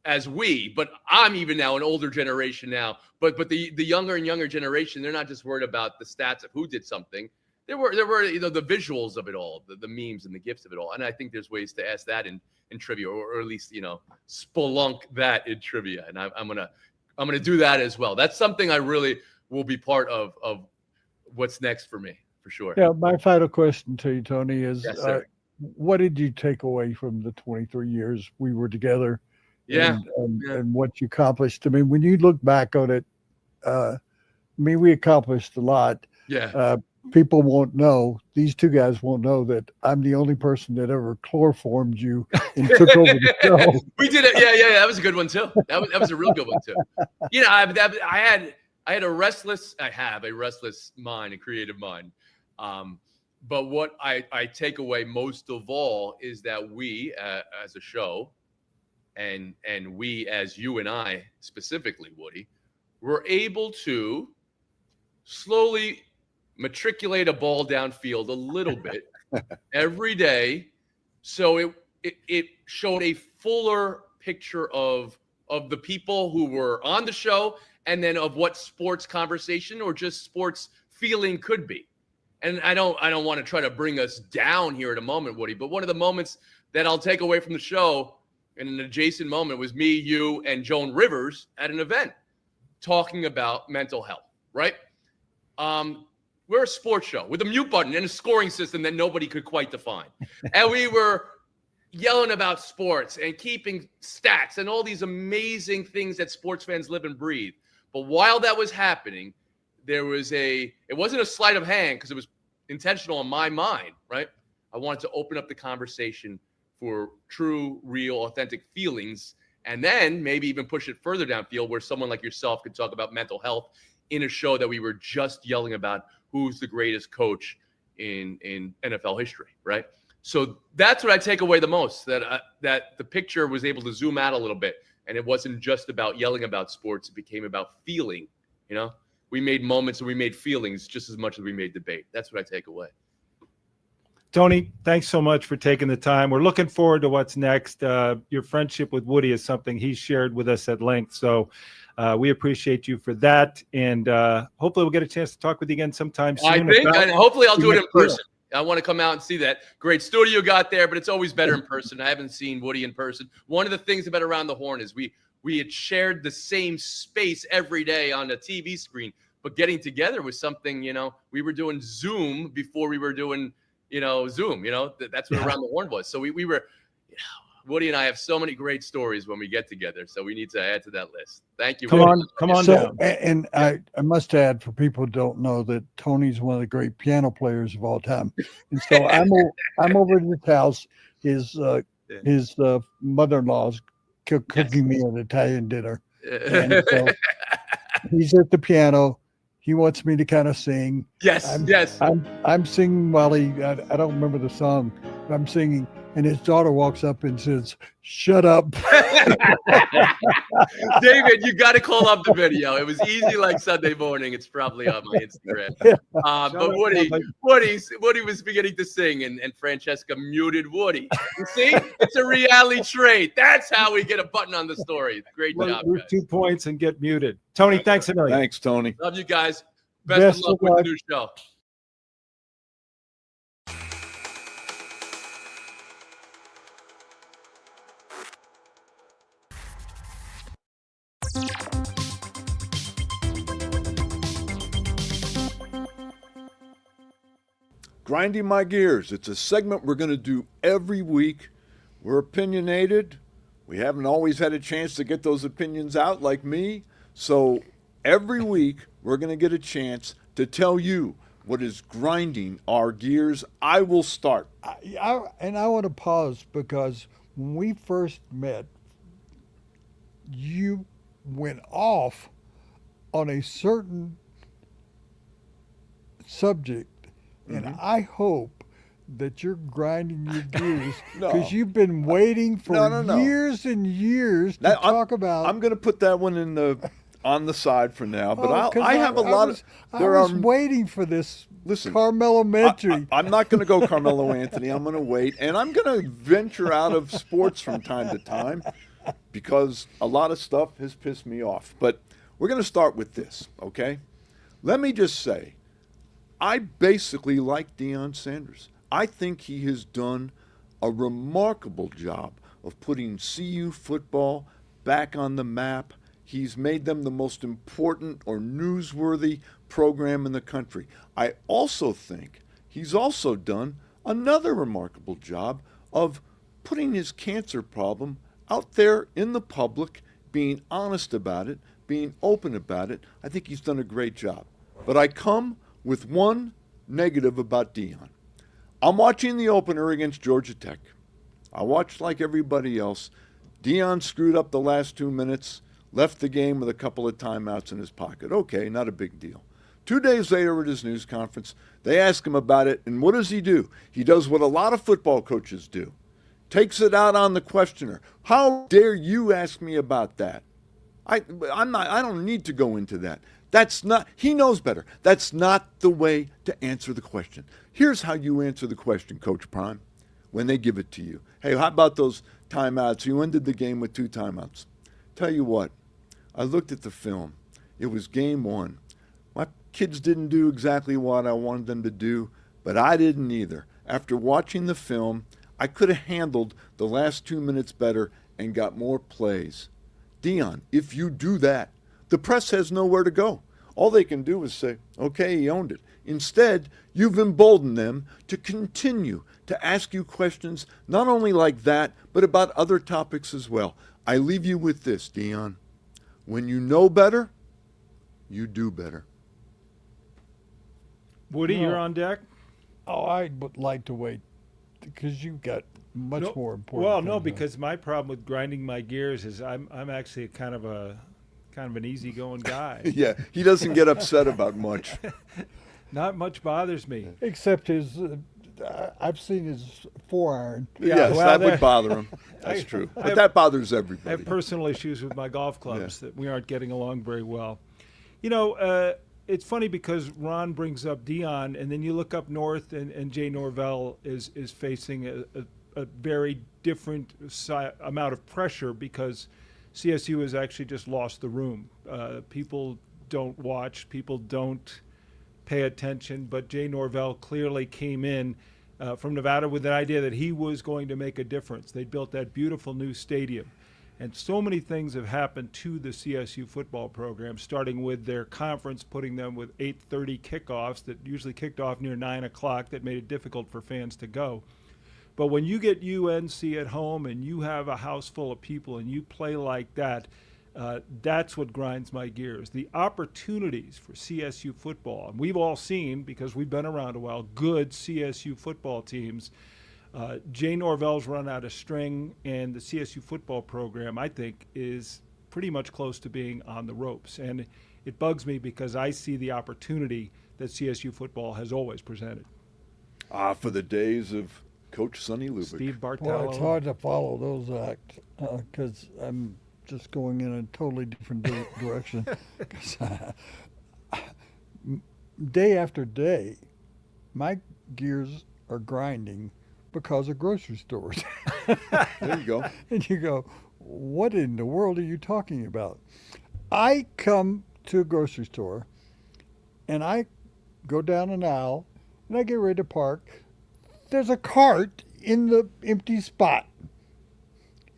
as but I'm even now an older generation now. But the younger and younger generation, they're not just worried about the stats of who did something. There were the visuals of it all, the memes and the gifs of it all. And I think there's ways to ask that in trivia, or at least spelunk that in trivia. And I'm gonna do that as well. That's something I really will be part of what's next for me, for sure. Yeah, my final question to you, Tony, is Yes, sir. what did you take away from the 23 years we were together? Yeah. And what you accomplished? I mean, when you look back on it, we accomplished a lot. Yeah. People won't know, these two guys won't know that I'm the only person that ever chloroformed you and took over the show. We did it. Yeah. That was a good one too. That was a real good one too. I have a restless mind, a creative mind. But what I take away most of all is that we as a show, and we as you and I specifically, Woody, were able to slowly matriculate a ball downfield a little bit every day. So it showed a fuller picture of the people who were on the show, and then of what sports conversation or just sports feeling could be. And I don't want to try to bring us down here at a moment, Woody, but one of the moments that I'll take away from the show in an adjacent moment was me, you, and Joan Rivers at an event talking about mental health, right? We're a sports show with a mute button and a scoring system that nobody could quite define. And we were yelling about sports and keeping stats and all these amazing things that sports fans live and breathe. But while that was happening, it wasn't a sleight of hand because it was intentional in my mind, right? I wanted to open up the conversation for true, real, authentic feelings, and then maybe even push it further downfield where someone like yourself could talk about mental health in a show that we were just yelling about who's the greatest coach in NFL history, right? So that's what I take away the most, that the picture was able to zoom out a little bit, and it wasn't just about yelling about sports. It became about feeling, We made moments and we made feelings just as much as we made debate. That's what I take away. Tony, thanks so much for taking the time. We're looking forward to what's next. Your friendship with Woody is something he's shared with us at length. So we appreciate you for that. And hopefully we'll get a chance to talk with you again sometime soon. And hopefully I'll do it in person. I want to come out and see that great studio you got there, but it's always better in person. I haven't seen Woody in person. One of the things about Around the Horn is we had shared the same space every day on a TV screen, but getting together was something, we were doing Zoom before we were doing, Zoom, that's what Around the Horn was. So we were, Woody and I have so many great stories when we get together. So we need to add to that list. Thank you. Come on down. And I must add, for people who don't know, that Tony's one of the great piano players of all time. And so I'm over at his house. His mother-in-law's cooking me an Italian dinner. And so he's at the piano. He wants me to kind of sing. Yes. I'm singing while I don't remember the song, but I'm singing, and his daughter walks up and says, "Shut up." David, you got to call up the video. It was easy like Sunday morning. It's probably on my Instagram. But Woody was beginning to sing, and Francesca muted Woody. You see, it's a Reali trait. That's how we get a button on the story. Great job, lose guys. 2 points and get muted. Tony, thanks a million. Thanks, Tony. Love you guys. Best of luck with the new show. Grinding My Gears. It's a segment we're going to do every week. We're opinionated. We haven't always had a chance to get those opinions out like me. So every week we're going to get a chance to tell you what is grinding our gears. I will start. I want to pause because when we first met, you went off on a certain subject, and I hope that you're grinding your gears No. because you've been waiting for No. years and years to talk about. I'm going to put that one on the side for now, but Oh, 'cause I have a lot of. I was waiting for this. Listen, Carmelo Mentry. I'm not going to go Carmelo Anthony. I'm going to wait, and I'm going to venture out of sports from time to time because a lot of stuff has pissed me off. But we're going to start with this, okay? Let me just say, I basically like Deion Sanders. I think he has done a remarkable job of putting CU football back on the map. He's made them the most important or newsworthy program in the country. I also think he's also done another remarkable job of putting his cancer problem out there in the public, being honest about it, being open about it. I think he's done a great job. But I come with one negative about Deion. I'm watching the opener against Georgia Tech. I watched like everybody else. Deion screwed up the last 2 minutes, left the game with a couple of timeouts in his pocket. Okay, not a big deal. 2 days later at his news conference, they ask him about it, and what does he do? He does what a lot of football coaches do. Takes it out on the questioner. How dare you ask me about that? I don't need to go into that. That's not, he knows better. That's not the way to answer the question. Here's how you answer the question, Coach Prime, when they give it to you. Hey, how about those timeouts? You ended the game with 2 timeouts. Tell you what, I looked at the film. It was game 1. My kids didn't do exactly what I wanted them to do, but I didn't either. After watching the film, I could have handled the last 2 minutes better and got more plays. Deion, if you do that, the press has nowhere to go. All they can do is say, okay, he owned it. Instead, you've emboldened them to continue to ask you questions, not only like that, but about other topics as well. I leave you with this, Deion. When you know better, you do better. Woody, No. you're on deck. Oh, I would like to wait because you've got much No, more important. Well, no, things on. because my problem with grinding my gears is I'm actually kind of an easygoing guy. Yeah, he doesn't get upset about much. Not much bothers me. Except his, I've seen his foreiron. Yes, well, that there- would bother him. That's I- true. I But have- that bothers I everybody. have personal issues with my golf clubs that we aren't getting along very well. You know, it's funny because Ron brings up Deion, and then you look up north, and Jay Norvell is facing a very different amount of pressure because CSU has actually just lost the room. People don't watch, people don't pay attention, but Jay Norvell clearly came in from Nevada with an idea that he was going to make a difference. They built that beautiful new stadium. And so many things have happened to the CSU football program, starting with their conference, putting them with 8:30 kickoffs that usually kicked off near 9 o'clock that made it difficult for fans to go. But when you get UNC at home and you have a house full of people and you play like that, that's what grinds my gears. The opportunities for CSU football, and we've all seen, because we've been around a while, good CSU football teams. Jay Norvell's run out of string, and the CSU football program, I think, is pretty much close to being on the ropes. And it bugs me because I see the opportunity that CSU football has always presented. For the days of Coach Sonny Lubick. Steve Well, Bartello. it's hard to follow those acts because I'm just going in a totally different direction. 'Cause, day after day, my gears are grinding because of grocery stores. There you go. And you go, what in the world are you talking about? I come to a grocery store and I go down an aisle and I get ready to park. There's a cart in the empty spot.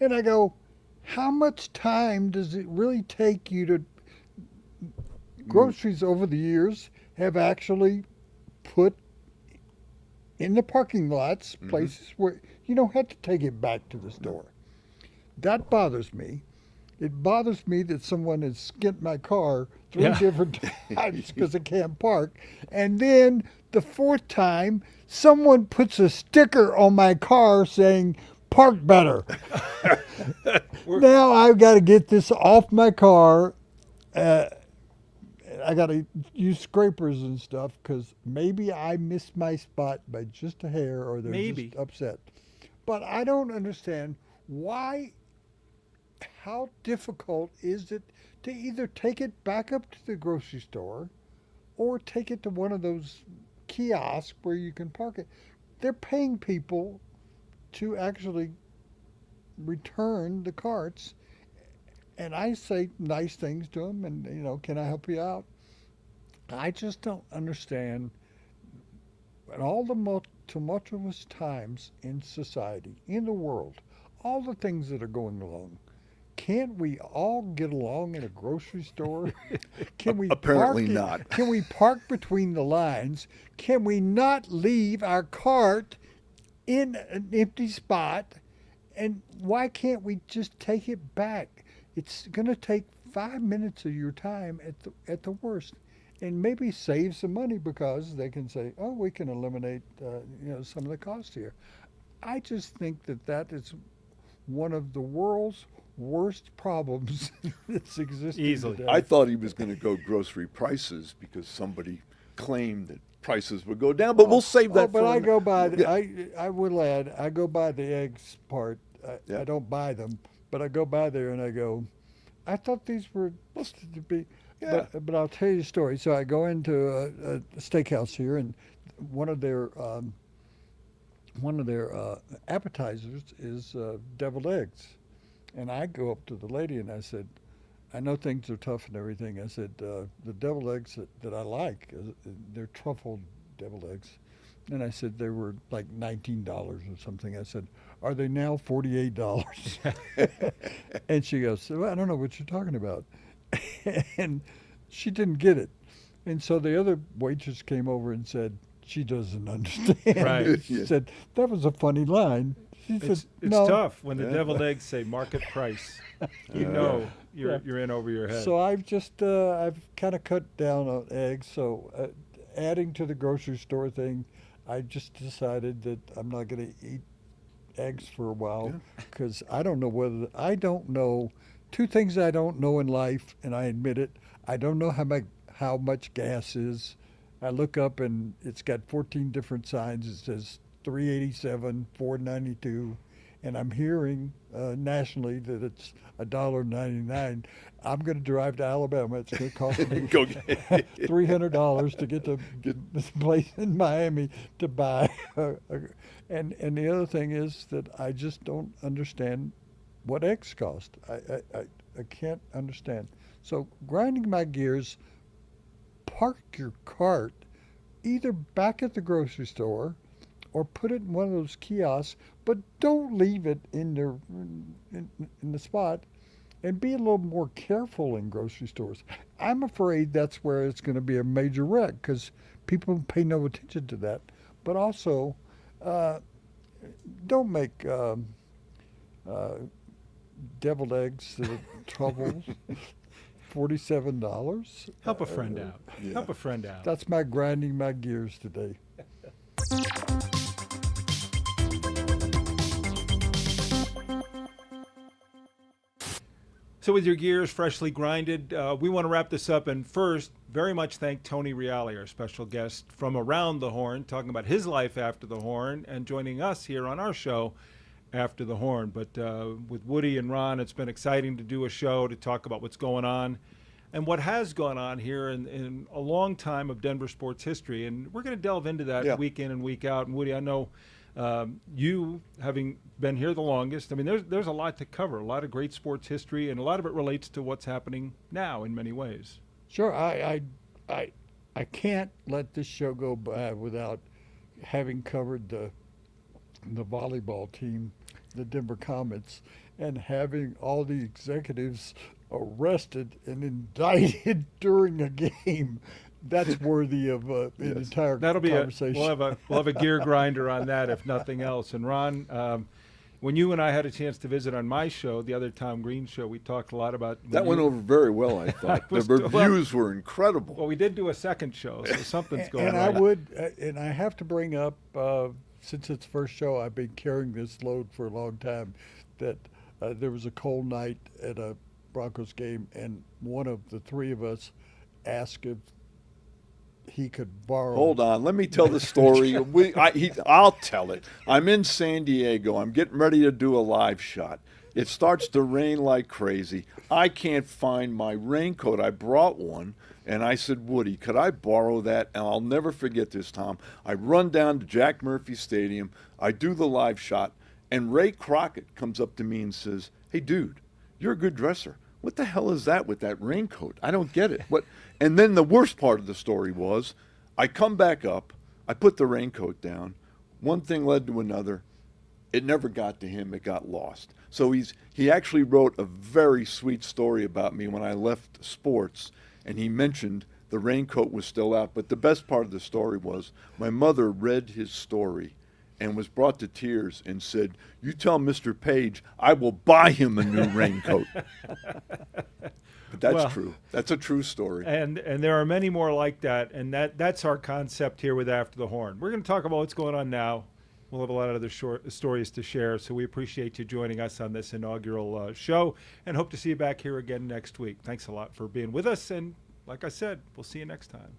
And I go, how much time does it really take you to groceries over the years have actually put in the parking lots, places where you don't have to take it back to the store. That bothers me. It bothers me that someone has skint my car 3 different times because I can't park. And then the 4th time, someone puts a sticker on my car saying, park better. Now I've got to get this off my car. I got to use scrapers and stuff because maybe I missed my spot by just a hair or they're just upset. But I don't understand how difficult is it to either take it back up to the grocery store or take it to one of those kiosks where you can park it. They're paying people to actually return the carts, and I say nice things to them and, can I help you out? I just don't understand at all the tumultuous times in society, in the world, all the things that are going along. Can't we all get along in a grocery store? Can we Apparently not. Can we park between the lines? Can we not leave our cart in an empty spot? And why can't we just take it back? It's going to take 5 minutes of your time at the worst, and maybe save some money because they can say, "Oh, we can eliminate some of the cost here." I just think that is one of the world's worst problems that's existing Easily. today. I thought he was going to go grocery prices because somebody claimed that prices would go down, but we'll save that but for I go by Yeah. I will add, I go by the eggs part. I don't buy them, but I go by there and I go, I thought these were listed to be. Yeah. But I'll tell you a story. So I go into a steakhouse here, and one of their appetizers is deviled eggs. And I go up to the lady and I said, I know things are tough and everything. I said, the deviled eggs that I like, they're truffled deviled eggs. And I said, they were like $19 or something. I said, are they now $48? And she goes, well, I don't know what you're talking about. And she didn't get it. And so the other waitress came over and said, she doesn't understand. Right. She said, that was a funny line. She It's said, no. tough when the deviled eggs say market price. You're in over your head. So I've just I've kind of cut down on eggs. So adding to the grocery store thing, I just decided that I'm not going to eat eggs for a while because I don't know 2 things I don't know in life, and I admit it. I don't know how much gas is. I look up and it's got 14 different signs. It says $3.87, $4.92, and I'm hearing nationally that it's $1.99. I'm going to drive to Alabama. It's going to cost me $300 to get to this place in Miami to buy. And the other thing is that I just don't understand what eggs cost. I can't understand. So grinding my gears, park your cart either back at the grocery store or put it in one of those kiosks, but don't leave it in the spot, and be a little more careful in grocery stores. I'm afraid that's where it's going to be a major wreck because people pay no attention to that. But also, don't make deviled eggs that are troubles. $47. Help a friend out. Help a friend out. That's my grinding my gears today. So with your gears freshly grinded, we want to wrap this up and first very much thank Tony Reali, our special guest from around the horn, talking about his life after the horn and joining us here on our show after the horn. But with Woody and Ron, it's been exciting to do a show to talk about what's going on and what has gone on here in a long time of Denver sports history. And we're going to delve into that week in and week out. And Woody, I know you, having been here the longest, I mean, there's a lot to cover, a lot of great sports history, and a lot of it relates to what's happening now in many ways. Sure, I can't let this show go by without having covered the volleyball team, the Denver Comets, and having all the executives arrested and indicted during a game. That's worthy of an entire That'll be conversation. we'll have a gear grinder on that if nothing else. And Ron, when you and I had a chance to visit on my show, the other Tom Green show, we talked a lot about That went over very well, I thought. The reviews were incredible. Well, we did do a second show, so something's going and on. And I have to bring up, since it's the first show, I've been carrying this load for a long time, that there was a cold night at a Broncos game, and one of the three of us asked if he could borrow. Hold on, let me tell the story. I'll tell it. I'm in San Diego. I'm getting ready to do a live shot. It starts to rain like crazy. I can't find my raincoat. I brought one, and I said, Woody, could I borrow that? And I'll never forget this, Tom. I run down to Jack Murphy Stadium. I do the live shot, and Ray Crockett comes up to me and says, hey, dude, you're a good dresser. What the hell is that with that raincoat? I don't get it. What? And then the worst part of the story was, I come back up, I put the raincoat down. One thing led to another. It never got to him. It got lost. So he actually wrote a very sweet story about me when I left sports, and he mentioned the raincoat was still out. But the best part of the story was my mother read his story and was brought to tears and said, you tell Mr. Paige I will buy him a new raincoat. But that's true. That's a true story. And there are many more like that, and that's our concept here with After the Horn. We're going to talk about what's going on now. We'll have a lot of other short stories to share, so we appreciate you joining us on this inaugural show, and hope to see you back here again next week. Thanks a lot for being with us, and like I said, we'll see you next time.